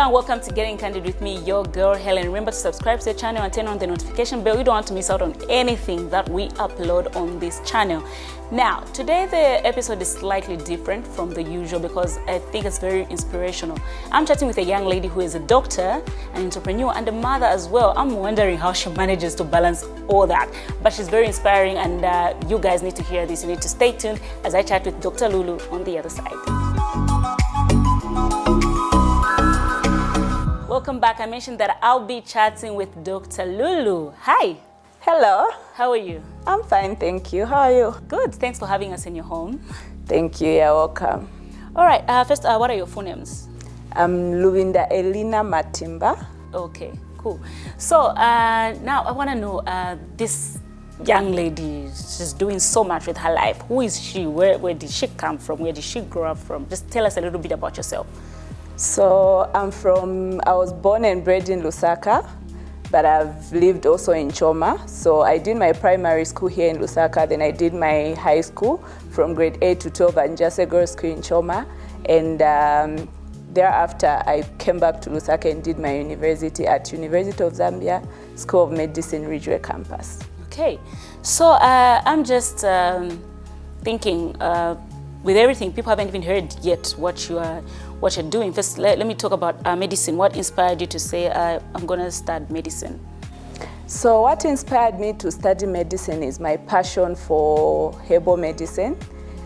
and welcome to Getting Candid with me, your girl Helen. Remember to subscribe to the channel and turn on the notification bell. You don't want to miss out on anything that we upload on this channel. Now, today the episode is slightly different from the usual because I think it's very inspirational. I'm chatting with a young lady who is a doctor, an entrepreneur, and a mother as well. I'm wondering how she manages to balance all that. But she's very inspiring, and you guys need to hear this. You need to stay tuned as I chat with Dr. Lulu on the other side. Welcome back. I mentioned that I'll be chatting with Dr. Lulu. Hi. Hello. How are you? I'm fine, thank you. How are you? Good. Thanks for having us in your home. Thank you. You're welcome. All right. First, what are your full names? I'm Luvinda Elina Matimba. Okay, cool. So now I want to know this young lady. She's doing so much with her life. Who is she? Where did she come from? Where did she grow up from? Just tell us a little bit about yourself. So I was born and bred in Lusaka, but I've lived also in Choma. So I did my primary school here in Lusaka, then I did my high school from grade 8 to 12 at Njase Girls School in Choma. And thereafter, I came back to Lusaka and did my university at University of Zambia, School of Medicine, Ridgeway campus. Okay, so I'm just thinking, with everything, people haven't even heard yet what you're doing. First, let me talk about medicine. What inspired you to say, I'm going to start medicine? So what inspired me to study medicine is my passion for herbal medicine,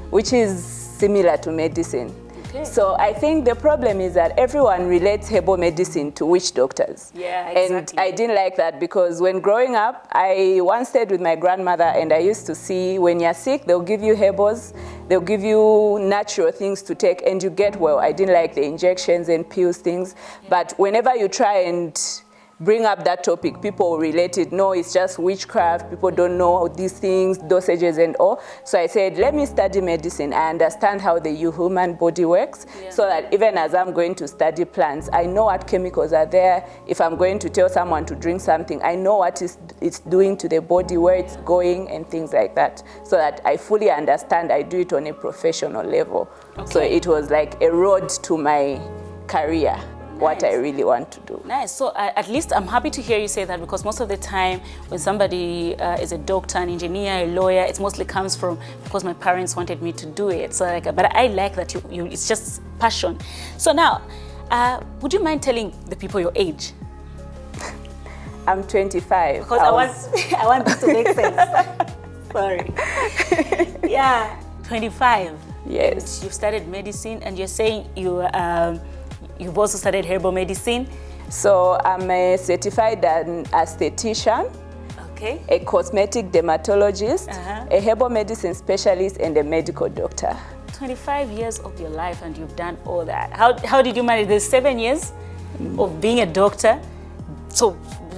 which is similar to medicine. Okay. So I think the problem is that everyone relates herbal medicine to witch doctors. Yeah, exactly. And I didn't like that because when growing up, I once stayed with my grandmother and I used to see when you're sick, they'll give you herbals, they'll give you natural things to take and you get well. I didn't like the injections and pills things. Yeah. But whenever you try and bring up that topic, people will relate it. No, it's just witchcraft. People don't know these things, dosages and all. So I said, let me study medicine. I understand how the human body works, so that even as I'm going to study plants, I know what chemicals are there. If I'm going to tell someone to drink something, I know what it's doing to the body, where it's going and things like that, so that I fully understand. I do it on a professional level. Okay. So it was like a road to my career. Nice. What I really want to do. Nice. So at least I'm happy to hear you say that, because most of the time when somebody is a doctor, an engineer, a lawyer, it mostly comes from because my parents wanted me to do it. So but I like that you it's just passion. So now, would you mind telling the people your age? I'm 25. Because I want this to make sense. Sorry. Yeah, 25. Yes. And you've studied medicine, and you're saying you've also studied herbal medicine? So I'm a certified aesthetician, okay, a cosmetic dermatologist, a herbal medicine specialist, and a medical doctor. 25 years of your life and you've done all that. How did you manage? There's 7 years of being a doctor. So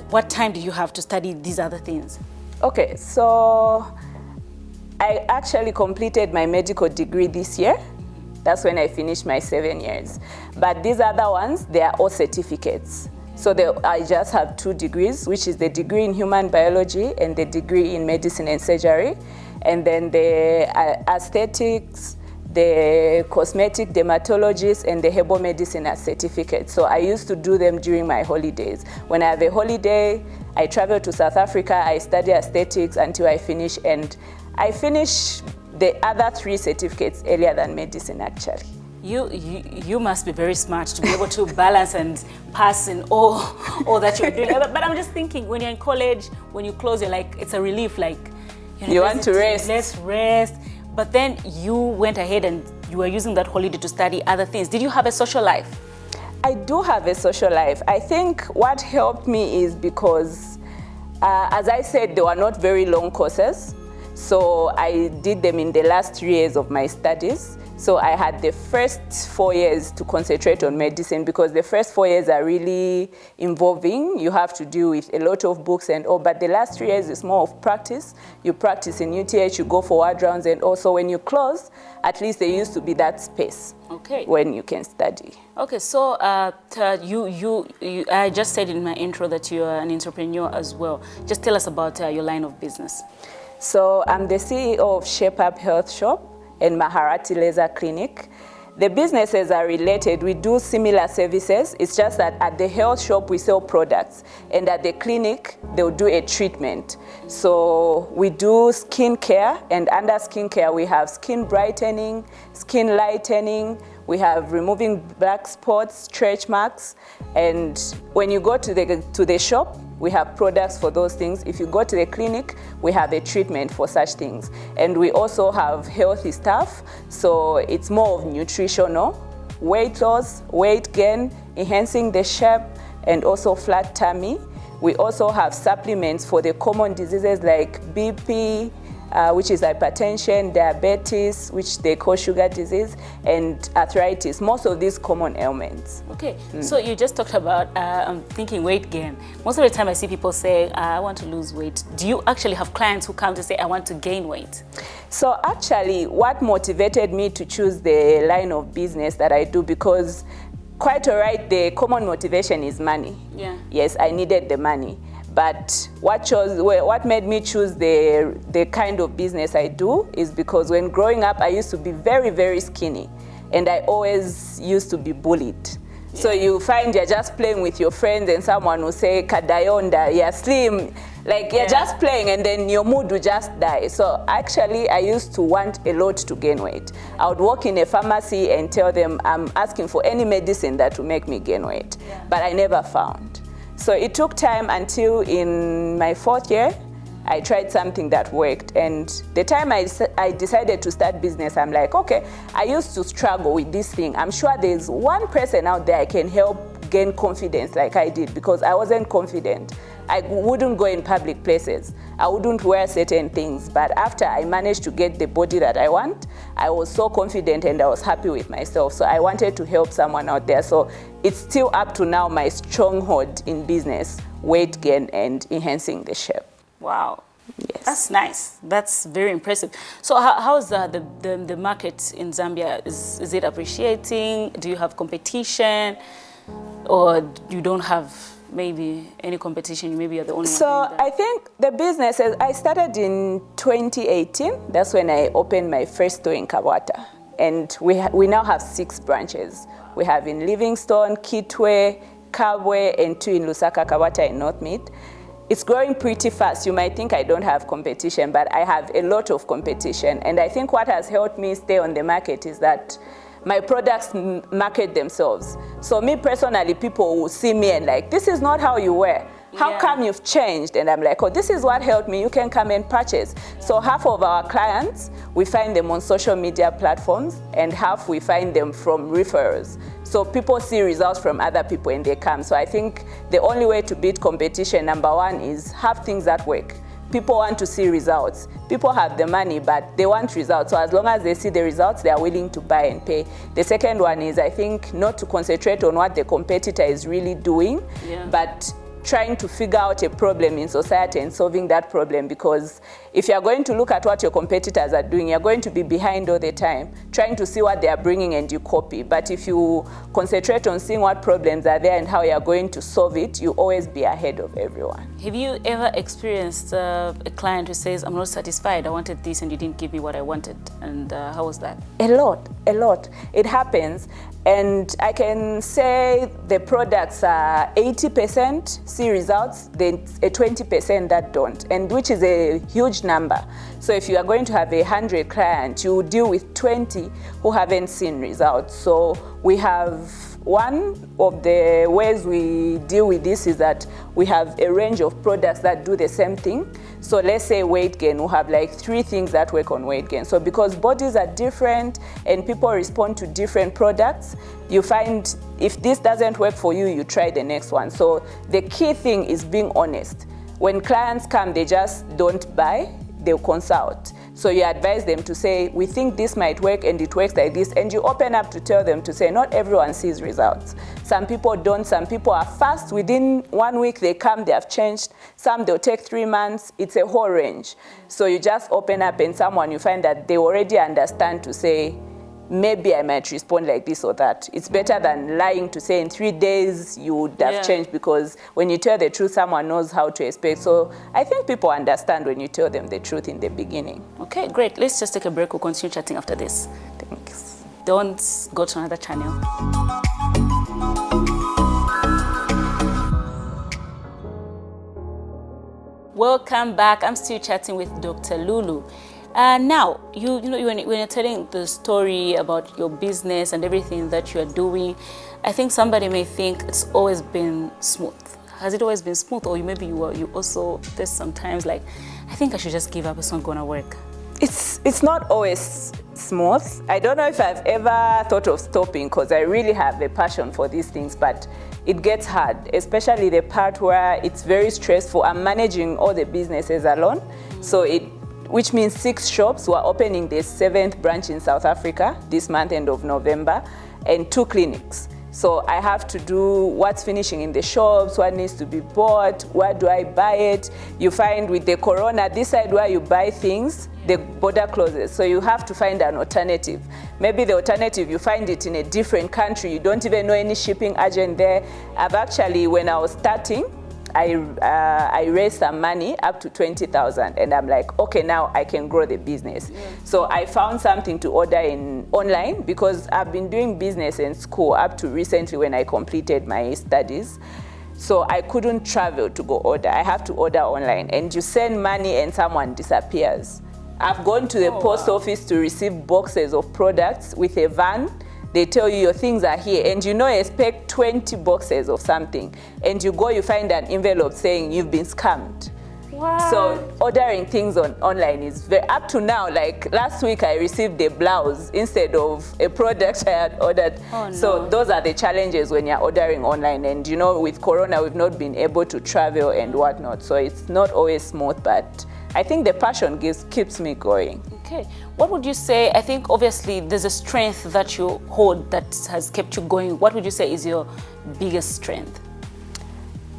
what time did you have to study these other things? Okay, so I actually completed my medical degree this year. That's when I finished my 7 years. But these other ones, they are all certificates. So I just have 2 degrees, which is the degree in human biology and the degree in medicine and surgery. And then the aesthetics, the cosmetic dermatologist, and the herbal medicine are certificates. So I used to do them during my holidays. When I have a holiday, I travel to South Africa, I study aesthetics until I finish, and I finish the other 3 certificates earlier than medicine, actually. You must be very smart to be able to balance and pass in all that you're doing. But I'm just thinking, when you're in college, when you close, you're like, it's a relief, like, you want to rest. Let's rest. But then you went ahead and you were using that holiday to study other things. Did you have a social life? I do have a social life. I think what helped me is because, as I said, they were not very long courses. So I did them in the last 3 years of my studies. So I had the first 4 years to concentrate on medicine, because the first 4 years are really involving. You have to deal with a lot of books and all, but the last 3 years is more of practice. You practice in UTH, you go for ward rounds, and also when you close, at least there used to be that space, okay, when you can study. Okay, so I just said in my intro that you are an entrepreneur as well. Just tell us about your line of business. So I'm the CEO of Shape Up Health Shop and Maharati Laser Clinic. The businesses are related. We do similar services. It's just that at the health shop, we sell products. And at the clinic, they'll do a treatment. So we do skin care. And under skin care, we have skin brightening, skin lightening. We have removing black spots, stretch marks. And when you go to the shop, we have products for those things. If you go to the clinic, we have a treatment for such things. And we also have healthy stuff. So it's more of nutritional, weight loss, weight gain, enhancing the shape, and also flat tummy. We also have supplements for the common diseases like BP, which is hypertension, diabetes, which they call sugar disease, and arthritis, most of these common ailments. Okay, so you just talked about, I'm thinking weight gain. Most of the time I see people say, I want to lose weight. Do you actually have clients who come to say, I want to gain weight? So actually, what motivated me to choose the line of business that I do, because quite all right, the common motivation is money. Yeah. Yes, I needed the money. But what made me choose the kind of business I do is because when growing up, I used to be very, very skinny. And I always used to be bullied. Yeah. So you find you're just playing with your friends and someone will say, Kadayonda, you're slim. Like you're just playing and then your mood will just die. So actually, I used to want a lot to gain weight. I would walk in a pharmacy and tell them I'm asking for any medicine that will make me gain weight. Yeah. But I never found. So it took time until in my 4th year, I tried something that worked. And the time I decided to start business, I'm like, okay, I used to struggle with this thing. I'm sure there's one person out there I can help gain confidence like I did, because I wasn't confident. I wouldn't go in public places. I wouldn't wear certain things. But after I managed to get the body that I want, I was so confident and I was happy with myself. So I wanted to help someone out there. So it's still up to now my stronghold in business, weight gain and enhancing the shape. Wow. Yes. That's nice. That's very impressive. So how's the market in Zambia? Is it appreciating? Do you have competition? Or you don't have maybe any competition? Maybe you're the only one. So I think the businesses, I started in 2018. That's when I opened my first store in Kabwata. And we now have 6 branches. We have in Livingstone, Kitwe, Kabwe, and 2 in Lusaka, Kabwata, and North Mid. It's growing pretty fast. You might think I don't have competition, but I have a lot of competition. And I think what has helped me stay on the market is that my products market themselves. So me personally, people will see me and like, this is not how you wear. How come you've changed? And I'm like, oh, this is what helped me. You can come and purchase. So half of our clients, we find them on social media platforms, and half we find them from referrals. So people see results from other people and they come. So I think the only way to beat competition, number one, is have things that work. People want to see results. People have the money, but they want results. So as long as they see the results, they are willing to buy and pay. The second one is, I think, not to concentrate on what the competitor is really doing, but trying to figure out a problem in society and solving that problem, because if you're going to look at what your competitors are doing, you're going to be behind all the time, trying to see what they are bringing and you copy. But if you concentrate on seeing what problems are there and how you're going to solve it, you always be ahead of everyone. Have you ever experienced a client who says, I'm not satisfied, I wanted this and you didn't give me what I wanted? And how was that? A lot. It happens. And I can say the products are 80% see results, then a 20% that don't, and which is a huge number. So if you are going to have 100 clients, you deal with 20 who haven't seen results. So we have one of the ways we deal with this is that we have a range of products that do the same thing. So let's say weight gain, we'll have like 3 things that work on weight gain. So because bodies are different and people respond to different products, you find if this doesn't work for you, you try the next one. So the key thing is being honest. When clients come, they just don't buy, they'll consult. So you advise them to say, we think this might work and it works like this. And you open up to tell them to say, not everyone sees results. Some people don't. Some people are fast. Within 1 week, they come, they have changed. Some, they'll take 3 months. It's a whole range. So you just open up and someone, you find that they already understand to say, maybe I might respond like this or that. It's better than lying to say in 3 days you would have changed, because when you tell the truth, someone knows how to expect. So I think people understand when you tell them the truth in the beginning. Okay, great. Let's just take a break. We'll continue chatting after this. Thanks. don't go to another channel. Welcome back. I'm still chatting with Dr. Lulu. Now, when you're telling the story about your business and everything that you're doing, I think somebody may think it's always been smooth. Has it always been smooth, or maybe you also there's sometimes like, I think I should just give up, it's not gonna work? It's not always smooth. I don't know if I've ever thought of stopping, because I really have a passion for these things, but it gets hard, especially the part where it's very stressful. I'm managing all the businesses alone, which means 6 shops. We're opening the 7th branch in South Africa this month, end of November, and 2 clinics. So I have to do what's finishing in the shops, what needs to be bought, where do I buy it? You find with the corona, this side where you buy things, the border closes. So you have to find an alternative. Maybe the alternative, you find it in a different country. You don't even know any shipping agent there. I've actually, when I was starting, I raised some money up to 20,000, and I'm like, okay, now I can grow the business. Yeah. So I found something to order online, because I've been doing business in school up to recently when I completed my studies. So I couldn't travel to go order. I have to order online, and you send money and someone disappears. I've gone to the post office to receive boxes of products with a van. They tell you your things are here, and you expect 20 boxes of something, and you go, you find an envelope saying you've been scammed. What? So ordering things online is up to now, like last week I received a blouse instead of a product I had ordered. Oh, no. So those are the challenges when you're ordering online, and with Corona we've not been able to travel and whatnot, so it's not always smooth, but I think the passion keeps me going. Okay. What would you say, I think obviously there's a strength that you hold that has kept you going. What would you say is your biggest strength?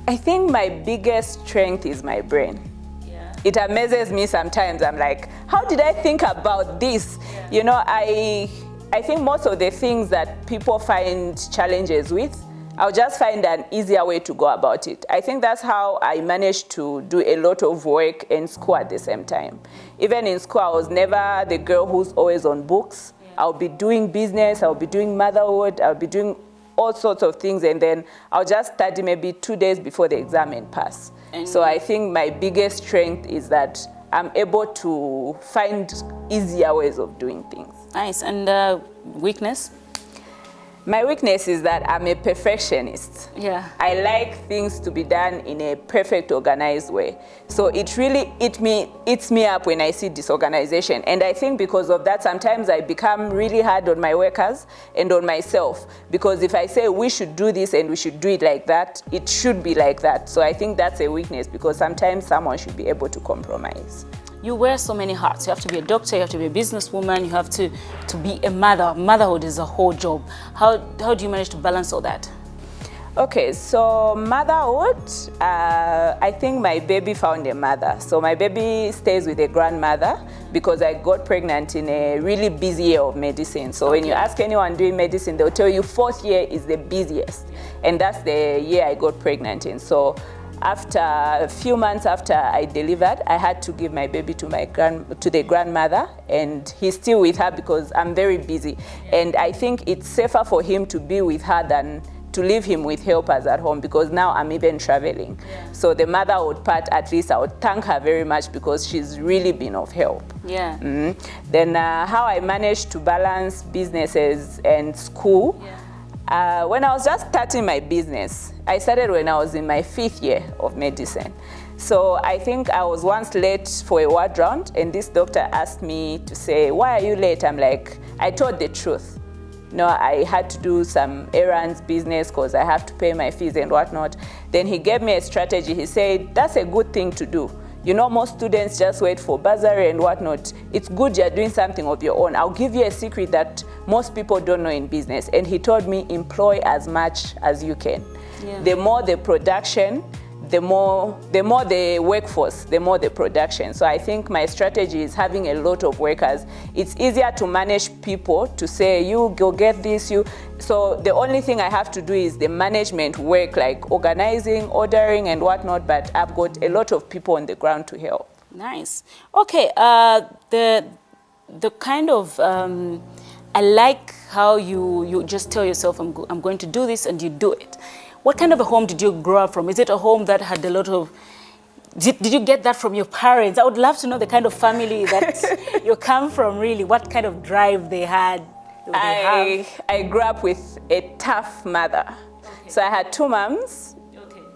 I think my biggest strength is my brain. Yeah. It amazes me sometimes. I'm like, how did I think about this? Yeah. I think most of the things that people find challenges with, I'll just find an easier way to go about it. I think that's how I managed to do a lot of work in school at the same time. Even in school, I was never the girl who's always on books. Yeah. I'll be doing business, I'll be doing motherhood, I'll be doing all sorts of things, and then I'll just study maybe 2 days before the exam and pass. So I think my biggest strength is that I'm able to find easier ways of doing things. Nice. And weakness? My weakness is that I'm a perfectionist. Yeah. I like things to be done in a perfect, organized way. So it really eats me up when I see disorganization. And I think because of that, sometimes I become really hard on my workers and on myself. Because if I say we should do this and we should do it like that, it should be like that. So I think that's a weakness, because sometimes someone should be able to compromise. You wear so many hats. You have to be a doctor, you have to be a businesswoman, you have to be a mother. Motherhood is a whole job. How do you manage to balance all that? Okay, so motherhood, I think my baby found a mother. So my baby stays with a grandmother, because I got pregnant in a really busy year of medicine. So when you ask anyone doing medicine, they'll tell you 4th year is the busiest. And that's the year I got pregnant in. So after a few months after I delivered, I had to give my baby to the grandmother, and he's still with her because I'm very busy. And I think it's safer for him to be with her than to leave him with helpers at home, because now I'm even traveling. Yeah. So the motherhood part, at least I would thank her very much, because she's really been of help. Yeah. Mm-hmm. Then how I managed to balance businesses and school. Yeah. When I was just starting my business, I started when I was in my 5th year of medicine. So I think I was once late for a ward round, and this doctor asked me to say, why are you late? I'm like, I told the truth. I had to do some errands, business, because I have to pay my fees and whatnot. Then he gave me a strategy. He said, that's a good thing to do. Most students just wait for bursary and whatnot. It's good you're doing something of your own. I'll give you a secret that most people don't know in business. And he told me, employ as much as you can. Yeah. The more the production, the more the workforce, the more the production. So I think my strategy is having a lot of workers. It's easier to manage people, to say, you go get this, So the only thing I have to do is the management work, like organizing, ordering and whatnot, but I've got a lot of people on the ground to help. Nice. Okay, the kind of I like how you just tell yourself, I'm going to do this, and you do it. What kind of a home did you grow up from? Is it a home that had a lot of... Did you get that from your parents? I would love to know the kind of family that you come from, really. What kind of drive they had? I grew up with a tough mother. Okay. So I had two moms.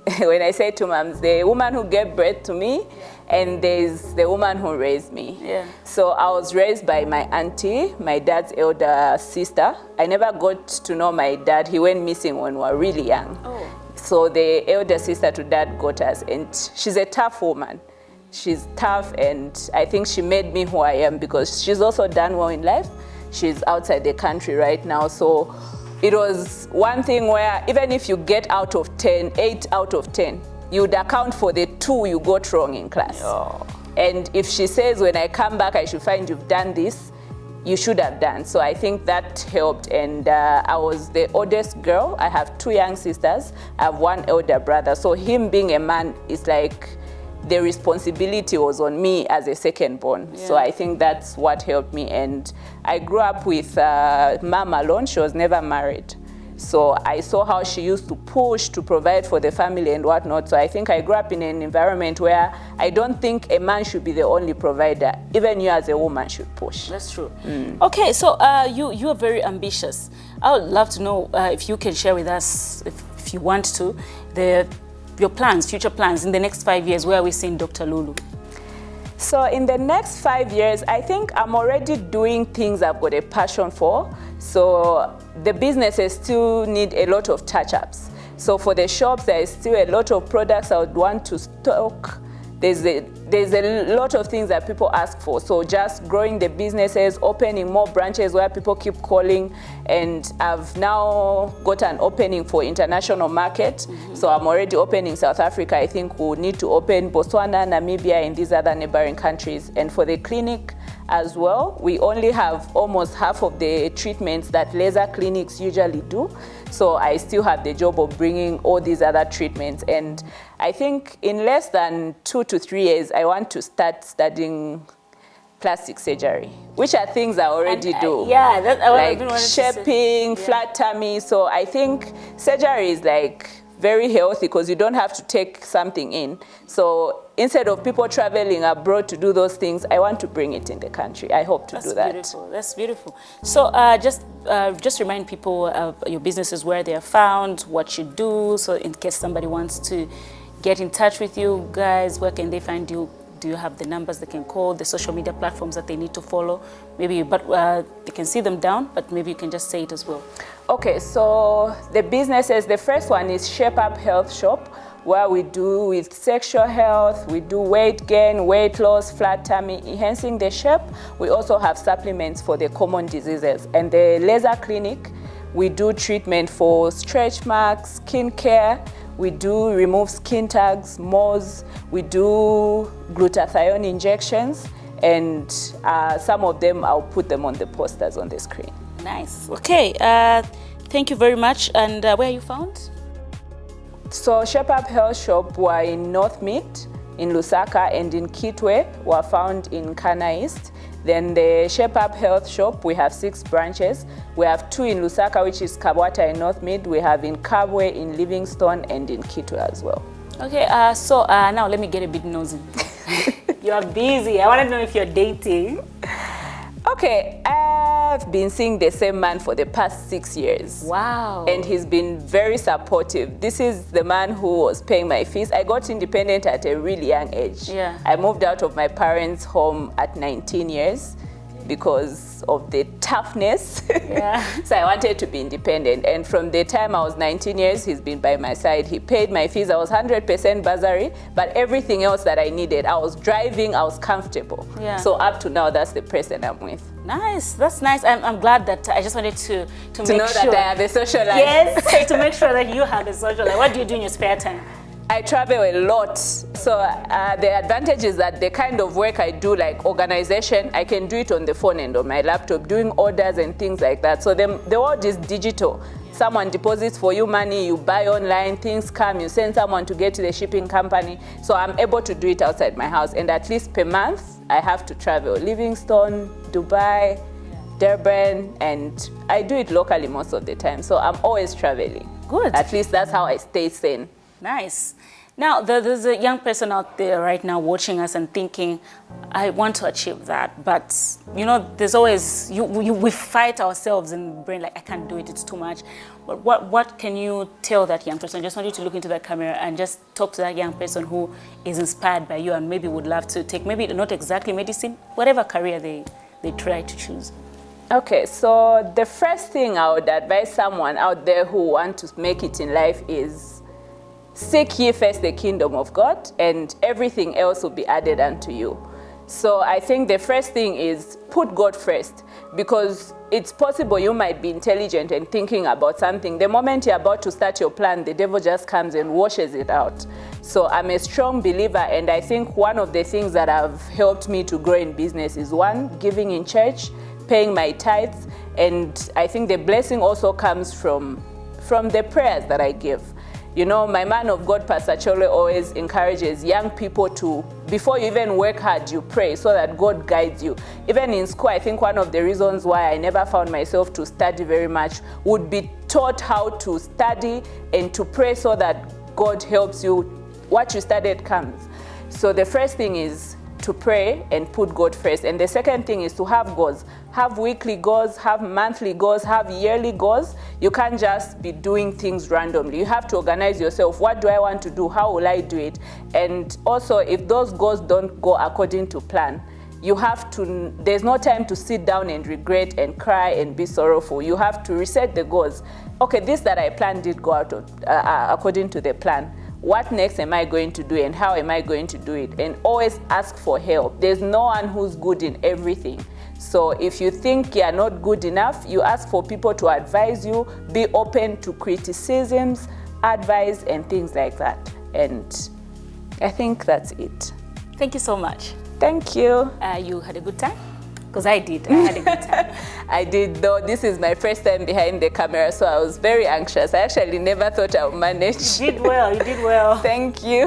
Okay. When I say two moms, the woman who gave birth to me, and there's the woman who raised me. Yeah. So I was raised by my auntie, my dad's elder sister. I never got to know my dad. He went missing when we were really young. Oh. So the elder sister to dad got us, and she's a tough woman. She's tough, and I think she made me who I am because she's also done well in life. She's outside the country right now. So it was one thing where even if you get out of 10, 8 out of 10, you'd account for the 2 you got wrong in class. Oh. And if she says, when I come back, I should find you've done this, you should have done. So I think that helped. And I was the oldest girl. I have 2 young sisters. I have 1 elder brother. So him being a man is like the responsibility was on me as a second born. Yeah. So I think that's what helped me. And I grew up with mom alone. She was never married. So I saw how she used to push to provide for the family and whatnot. So I think I grew up in an environment where I don't think a man should be the only provider. Even you as a woman should push. That's true. Okay, so you are very ambitious. I would love to know if you can share with us, if you want to, your plans, future plans in the next 5 years. Where are we seeing Dr. Lulu? So in the next 5 years, I think I'm already doing things I've got a passion for. So the businesses still need a lot of touch-ups. So for the shops, there is still a lot of products I would want to stock. There's a lot of things that people ask for. So just growing the businesses, opening more branches where people keep calling. And I've now got an opening for international market. Mm-hmm. So I'm already opening South Africa. I think we'll need to open Botswana, Namibia, and these other neighboring countries. And for the clinic as well, we only have almost half of the treatments that laser clinics usually do. So I still have the job of bringing all these other treatments. And I think in less than 2 to 3 years, I want to start studying plastic surgery, which are things I already do. Yeah, that's like shaping, flat tummy. So I think surgery is like very healthy because you don't have to take something in. So instead of people traveling abroad to do those things, I want to bring it in the country. I hope to do that. Beautiful. That's beautiful. So just remind people of your businesses, where they are found, what you do, so in case somebody wants to get in touch with you guys, where can they find you? Do you have the numbers they can call, the social media platforms that they need to follow? Maybe, but they can see them down, but maybe you can just say it as well. Okay, so the businesses, the first one is Shape Up Health Shop, where we do with sexual health, we do weight gain, weight loss, flat tummy, enhancing the shape. We also have supplements for the common diseases. And the laser clinic, we do treatment for stretch marks, skin care. We do remove skin tags, moles. We do glutathione injections, and some of them, I'll put them on the posters on the screen. Nice. Okay. Thank you very much. And where are you found? So Shape Up Health Shop, we're in North Meat, in Lusaka, and in Kitwe, we're found in Kana East. Then the Shape Up Health Shop, we have 6 branches. We have 2 in Lusaka, which is Kabwata in North Mid. We have in Kabwe, in Livingstone, and in Kitwe as well. Okay, so now let me get a bit nosy. You are busy. I want to know if you're dating. Okay, I've been seeing the same man for the past 6 years. Wow. And he's been very supportive. This is the man who was paying my fees. I got independent at a really young age. Yeah. I moved out of my parents' home at 19 years because of the toughness. Yeah. So I wanted to be independent. And from the time I was 19 years, he's been by my side. He paid my fees. I was 100% bursary, but everything else that I needed, I was driving, I was comfortable. Yeah. So up to now, that's the person I'm with. Nice. That's nice. I'm glad that I just wanted to make know sure that I have a social life. Yes, to make sure that you have a social life. What do you do in your spare time? I travel a lot. So the advantage is that the kind of work I do, like organization, I can do it on the phone and on my laptop, doing orders and things like that. So the world is digital. Someone deposits for you money, you buy online, things come, you send someone to get to the shipping company. So I'm able to do it outside my house. And at least per month, I have to travel. Livingstone, Dubai, Durban, and I do it locally most of the time. So I'm always traveling. Good. At least that's how I stay sane. Nice. Now, there's a young person out there right now watching us and thinking, I want to achieve that. But, you know, there's always, we fight ourselves in the brain, like, I can't do it, it's too much. But what can you tell that young person? I just want you to look into that camera and just talk to that young person who is inspired by you and maybe would love to take, maybe not exactly medicine, whatever career they try to choose. Okay, so the first thing I would advise someone out there who want to make it in life is, seek ye first the kingdom of God, and everything else will be added unto you. So I think the first thing is put God first, because it's possible you might be intelligent and thinking about something. The moment you're about to start your plan, the devil just comes and washes it out. So I'm a strong believer, and I think one of the things that have helped me to grow in business is, one, giving in church, paying my tithes, and I think the blessing also comes from the prayers that I give. You know, my man of God, Pastor Chole, always encourages young people to, before you even work hard, you pray so that God guides you. Even in school, I think one of the reasons why I never found myself to study very much would be taught how to study and to pray so that God helps you. What you studied comes. So the first thing is to pray and put God first. And the second thing is to have goals. Have weekly goals, have monthly goals, have yearly goals. You can't just be doing things randomly. You have to organize yourself. What do I want to do? How will I do it? And also, if those goals don't go according to plan, you have to, there's no time to sit down and regret and cry and be sorrowful. You have to reset the goals. Okay, this that I planned did go out of, according to the plan. What next am I going to do, and how am I going to do it? And always ask for help. There's no one who's good in everything. So if you think you're not good enough, you ask for people to advise you. Be open to criticisms, advice, and things like that. And I think that's it. Thank you so much. Thank you. You had a good time? Because I did. I had a good time. I did, though. This is my first time behind the camera, so I was very anxious. I actually never thought I would manage. You did well. You did well. Thank you.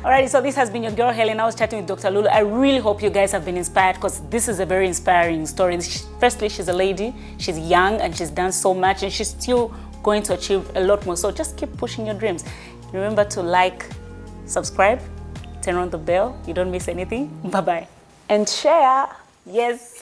Alrighty, so this has been your girl Hellen. I was chatting with Dr. Lulu. I really hope you guys have been inspired, because this is a very inspiring story. Firstly, she's a lady, she's young, and she's done so much, and she's still going to achieve a lot more. So just keep pushing your dreams. Remember to like, subscribe, turn on the bell. You don't miss anything. Bye-bye. And share. Yes.